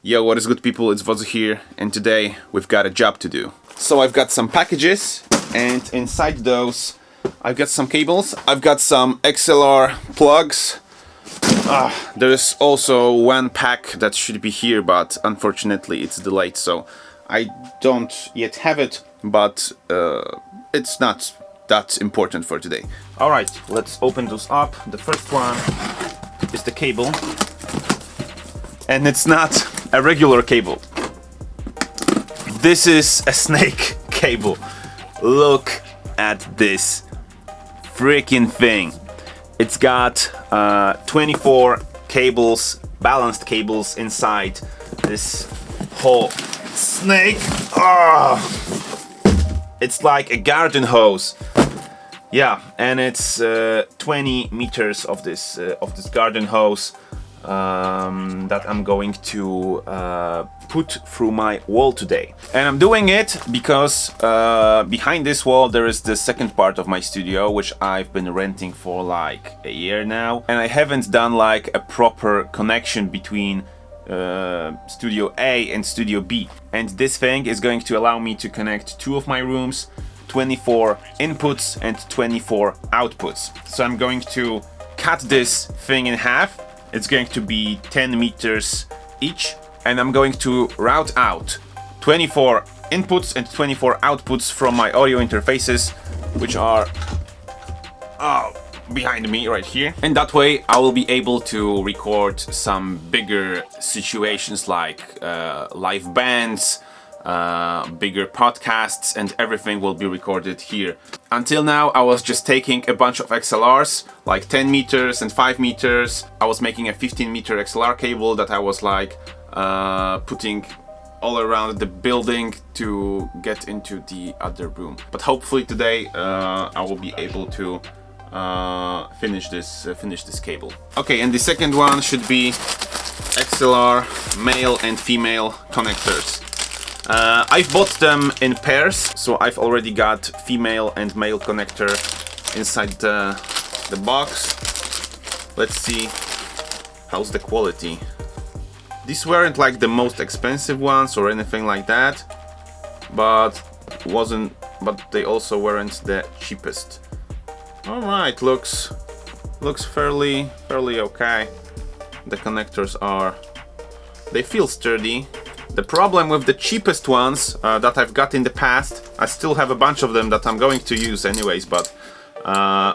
Yo, what is good people, it's Wodzu here, and today we've got a job to do. So I've got some packages, and inside those I've got some cables, I've got some XLR plugs. There's also one pack that should be here, but unfortunately it's delayed, so I don't yet have it, but it's not that important for today. Alright, let's open those up. The first one is the cable, and it's not a regular cable. This is a snake cable. Look at this freaking thing. It's got 24 cables, balanced cables inside this whole snake. It's like a garden hose. Yeah, and it's 20 meters of this garden hose that I'm going to put through my wall today. And I'm doing it because behind this wall there is the second part of my studio, which I've been renting for like a year now, and I haven't done like a proper connection between Studio A and Studio B. And this thing is going to allow me to connect two of my rooms, 24 inputs and 24 outputs. So I'm going to cut this thing in half. It's going to be 10 meters each, and I'm going to route out 24 inputs and 24 outputs from my audio interfaces, which are behind me right here. And that way I will be able to record some bigger situations like live bands, bigger podcasts, and everything will be recorded here. Until now I was just taking a bunch of XLRs, like 10 meters and 5 meters. I was making a 15 meter XLR cable that I was like putting all around the building to get into the other room. But hopefully today I will be able to finish this cable. Okay, and the second one should be XLR male and female connectors. I've bought them in pairs, so I've already got female and male connector inside the box. Let's see how's the quality. These weren't like the most expensive ones or anything like that, but they also weren't the cheapest. All right, looks fairly okay. The connectors they feel sturdy. The problem with the cheapest ones that I've got in the past, I still have a bunch of them that I'm going to use anyways, but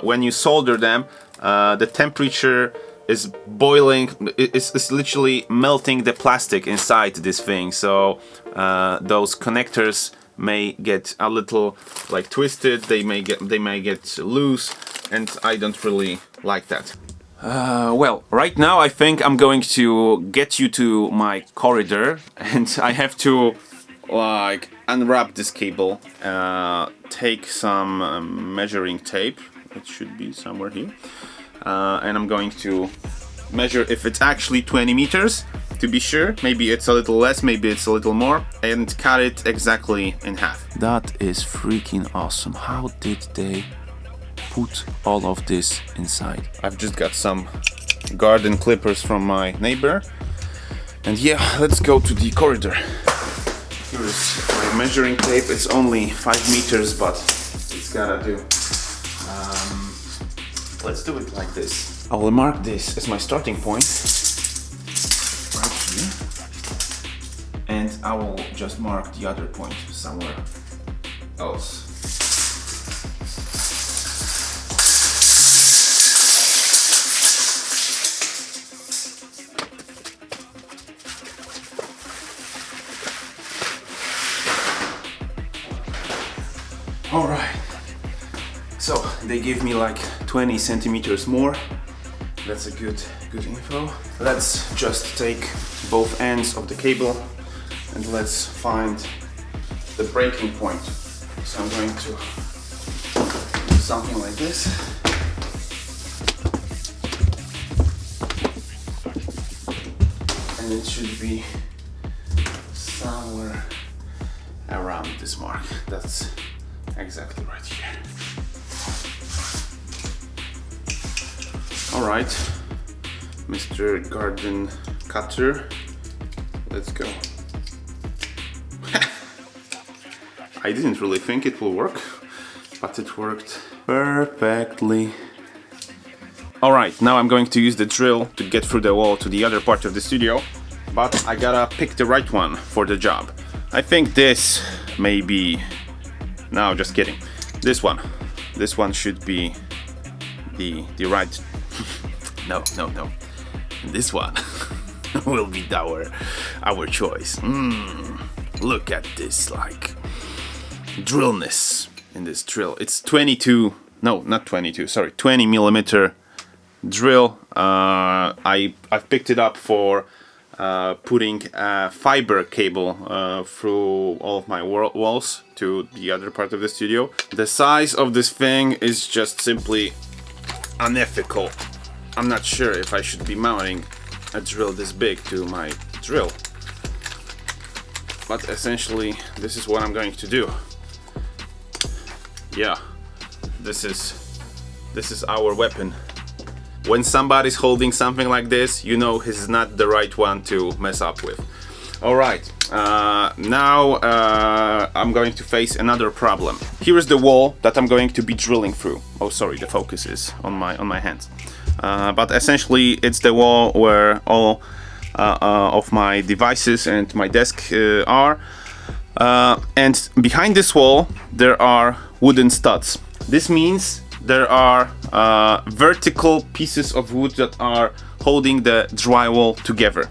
when you solder them, the temperature is boiling, it's literally melting the plastic inside this thing, so those connectors may get a little like twisted, they may get loose, and I don't really like that. Well, right now I think I'm going to get you to my corridor, and I have to like unwrap this cable, take some measuring tape, it should be somewhere here, and I'm going to measure if it's actually 20 meters to be sure. Maybe it's a little less, maybe it's a little more, and cut it exactly in half. That is freaking awesome. How did they put all of this inside? I've just got some garden clippers from my neighbor, and yeah, let's go to the corridor. Here's my measuring tape. It's only 5 meters, but it's gotta do. Let's do it like this. I will mark this as my starting point right here, and I will just mark the other point somewhere else. Alright, so they gave me like 20 centimeters more. That's a good info. Let's just take both ends of the cable and let's find the breaking point. So I'm going to do something like this. And it should be somewhere around this mark. That's exactly right here. Alright, Mr. Garden Cutter, let's go. I didn't really think it will work, but it worked perfectly. Alright, now I'm going to use the drill to get through the wall to the other part of the studio, but I gotta pick the right one for the job. I think this may be... No, just kidding. This one. This one should be the right... No. This one will be our choice. Look at this, like, drillness in this drill. It's 20 millimeter drill. I've picked it up for putting a fiber cable through all of my walls to the other part of the studio. The size of this thing is just simply unethical. I'm not sure if I should be mounting a drill this big to my drill, but essentially this is what I'm going to do. Yeah, this is our weapon. When somebody's holding something like this, you know he's not the right one to mess up with. Alright, now I'm going to face another problem. Here is the wall that I'm going to be drilling through. Oh, sorry, the focus is on my hands. But essentially it's the wall where all of my devices and my desk are. And behind this wall there are wooden studs. This means there are vertical pieces of wood that are holding the drywall together.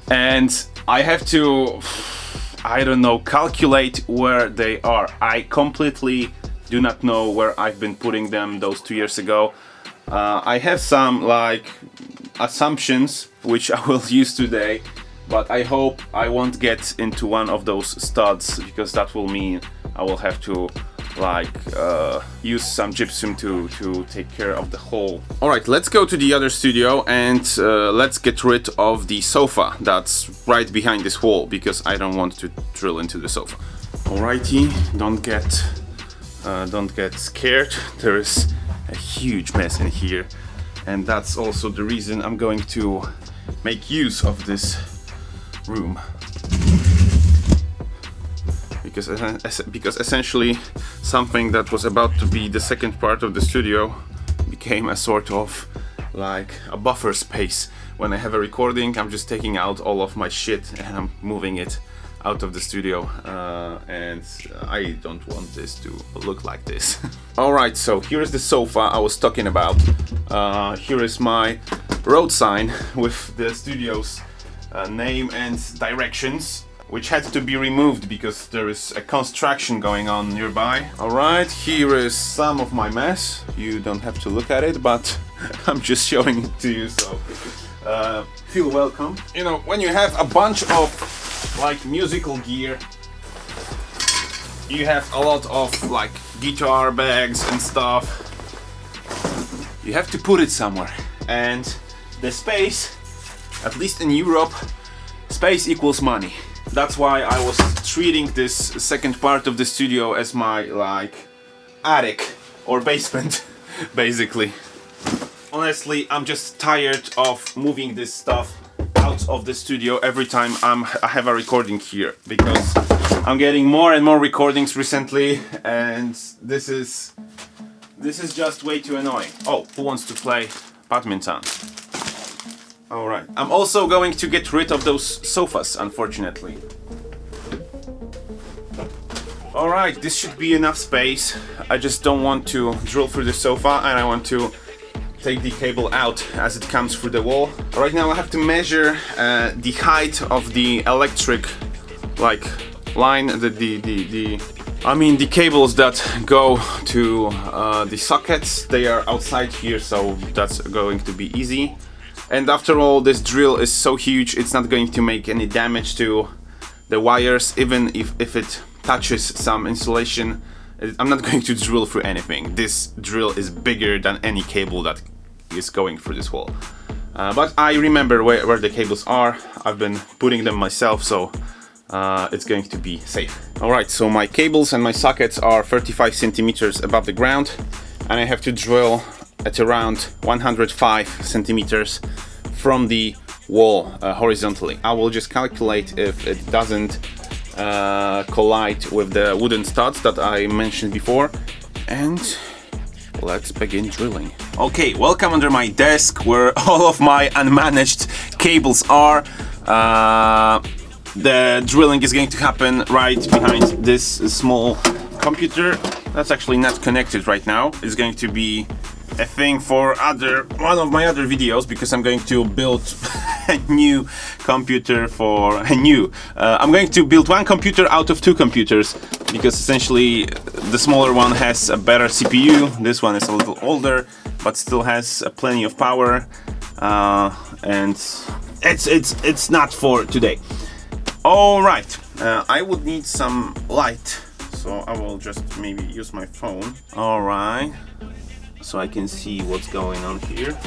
And I have to, I don't know, calculate where they are. I completely do not know where I've been putting them those 2 years ago. I have some like assumptions which I will use today, but I hope I won't get into one of those studs, because that will mean I will have to like use some gypsum to take care of the hole. Alright, let's go to the other studio and let's get rid of the sofa that's right behind this wall, because I don't want to drill into the sofa. Alrighty, don't get scared. There is a huge mess in here, and that's also the reason I'm going to make use of this room. Because essentially something that was about to be the second part of the studio became a sort of like a buffer space. When I have a recording, I'm just taking out all of my shit and I'm moving it out of the studio, and I don't want this to look like this. Alright, so here is the sofa I was talking about. Here is my road sign with the studio's name and directions, which had to be removed because there is a construction going on nearby. Alright, here is some of my mess. You don't have to look at it, but I'm just showing it to you, so feel welcome. You know, when you have a bunch of like musical gear, you have a lot of like guitar bags and stuff. You have to put it somewhere, and the space, at least in Europe, space equals money. That's why I was treating this second part of the studio as my like attic or basement basically. Honestly, I'm just tired of moving this stuff out of the studio every time I have a recording here, because I'm getting more and more recordings recently, and this is just way too annoying. Oh, who wants to play badminton? Alright, I'm also going to get rid of those sofas, unfortunately. Alright, this should be enough space. I just don't want to drill through the sofa, and I want to take the cable out as it comes through the wall. Right now I have to measure the height of the electric like line, the cables that go to the sockets. They are outside here, so that's going to be easy. And after all, this drill is so huge, it's not going to make any damage to the wires, even if it touches some insulation. I'm not going to drill through anything. This drill is bigger than any cable that is going through this wall. But I remember where the cables are. I've been putting them myself, so it's going to be safe. Alright, so my cables and my sockets are 35 centimeters above the ground, and I have to drill at around 105 centimeters from the wall horizontally. I will just calculate if it doesn't collide with the wooden studs that I mentioned before, and let's begin drilling. Okay, welcome under my desk where all of my unmanaged cables are. The drilling is going to happen right behind this small computer that's actually not connected right now. It's going to be a thing for one of my other videos, because I'm going to build a new computer for I'm going to build one computer out of two computers, because essentially the smaller one has a better CPU. This one is a little older but still has plenty of power, and it's not for today. All right, I would need some light, so I will just maybe use my phone. All right, so I can see what's going on here.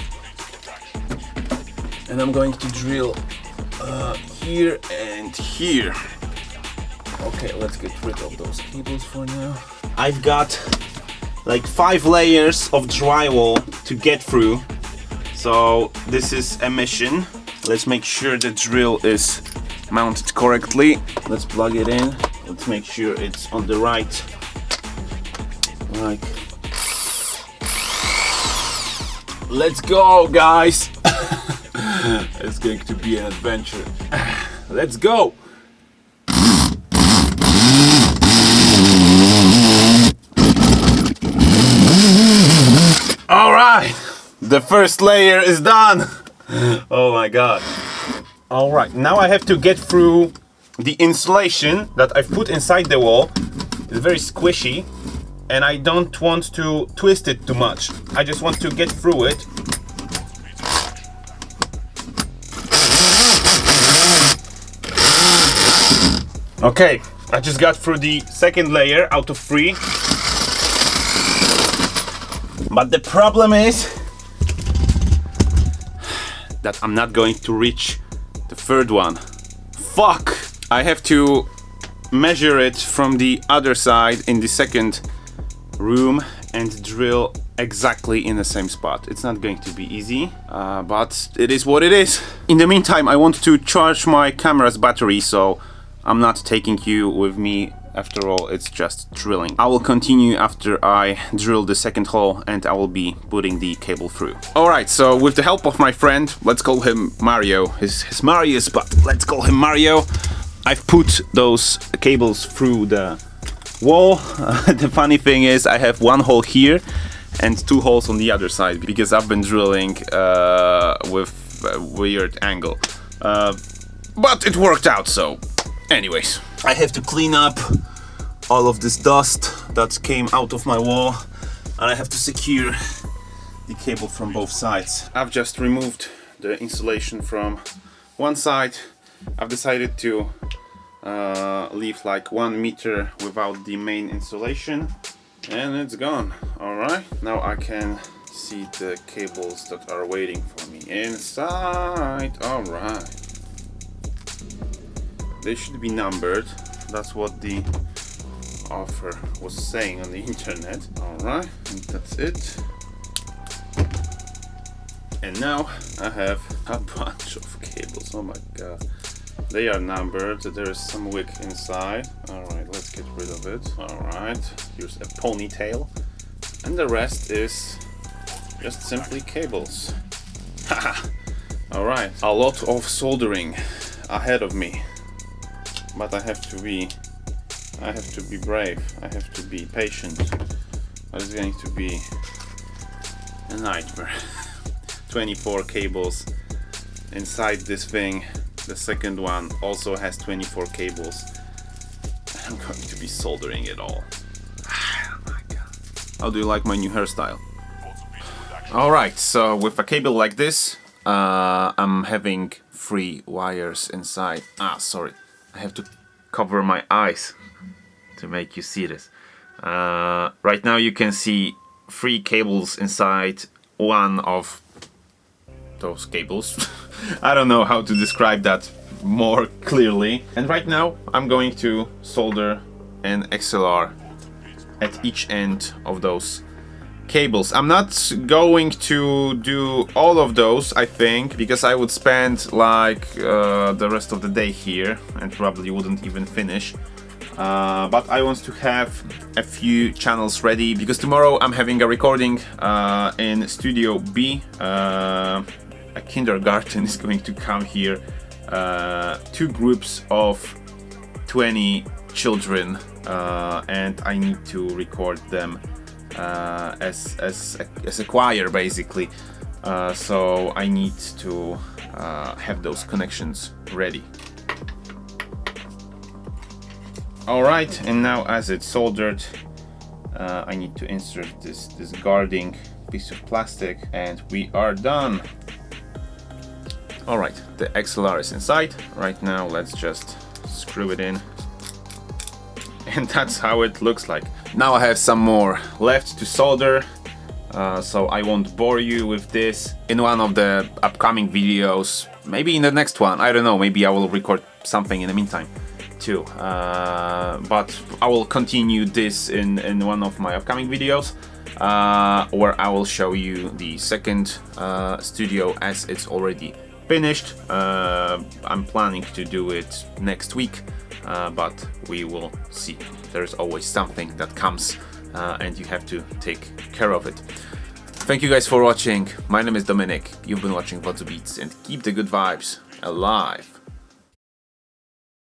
And I'm going to drill here and here. Okay, let's get rid of those cables for now. I've got like 5 layers of drywall to get through, so this is a mission. Let's make sure the drill is mounted correctly. Let's plug it in. Let's make sure it's on the right. Let's go, guys. It's going to be an adventure. Let's go. All right, the first layer is done. Oh my god. All right, now I have to get through the insulation that I've put inside the wall. It's very squishy, and I don't want to twist it too much. I just want to get through it. Okay, I just got through the second layer out of 3. But the problem is that I'm not going to reach the third one. Fuck! I have to measure it from the other side in the second room and drill exactly in the same spot. It's not going to be easy, but it is what it is. In the meantime, I want to charge my camera's battery, so I'm not taking you with me. After all, it's just drilling. I will continue after I drill the second hole, and I will be putting the cable through. Alright, so with the help of my friend, let's call him Mario. His Marius, but let's call him Mario. I've put those cables through the wall. The funny thing is I have 1 hole here and 2 holes on the other side, because I've been drilling with a weird angle. But it worked out, so anyways. I have to clean up all of this dust that came out of my wall, and I have to secure the cable from both sides. I've just removed the insulation from one side. I've decided to leave like 1 meter without the main insulation, and it's gone. Alright, now I can see the cables that are waiting for me inside. Alright. They should be numbered. That's what the offer was saying on the internet. Alright, and that's it. And now I have a bunch of cables. Oh my god. They are numbered. There is some wick inside. Alright, let's get rid of it. Alright, here's a ponytail. And the rest is just simply cables. Haha! Alright, a lot of soldering ahead of me. But I have to be brave. I have to be patient. But it's going to be a nightmare. 24 cables inside this thing. The second one also has 24 cables. I'm going to be soldering it all. Oh my god. How do you like my new hairstyle? Alright, so with a cable like this, I'm having 3 wires inside. Sorry. I have to cover my eyes to make you see this. Right now you can see 3 cables inside one of those cables. I don't know how to describe that more clearly. And right now I'm going to solder an XLR at each end of those cables. I'm not going to do all of those, I think, because I would spend like the rest of the day here and probably wouldn't even finish. But I want to have a few channels ready because tomorrow I'm having a recording in Studio B. A kindergarten is going to come here. 2 groups of 20 children, and I need to record them as a choir, basically. So I need to have those connections ready. Alright, and now as it's soldered, I need to insert this guarding piece of plastic, and we are done. Alright, the XLR is inside. Right now let's just screw it in. And that's how it looks like. Now I have some more left to solder, so I won't bore you with this. In one of the upcoming videos, maybe in the next one, I don't know, maybe I will record something in the meantime too. But I will continue this in one of my upcoming videos, where I will show you the second studio as it's already finished. I'm planning to do it next week, but we will see. There's always something that comes, and you have to take care of it. Thank you guys for watching. My name is Dominic. You've been watching Wodzubeats, and keep the good vibes alive.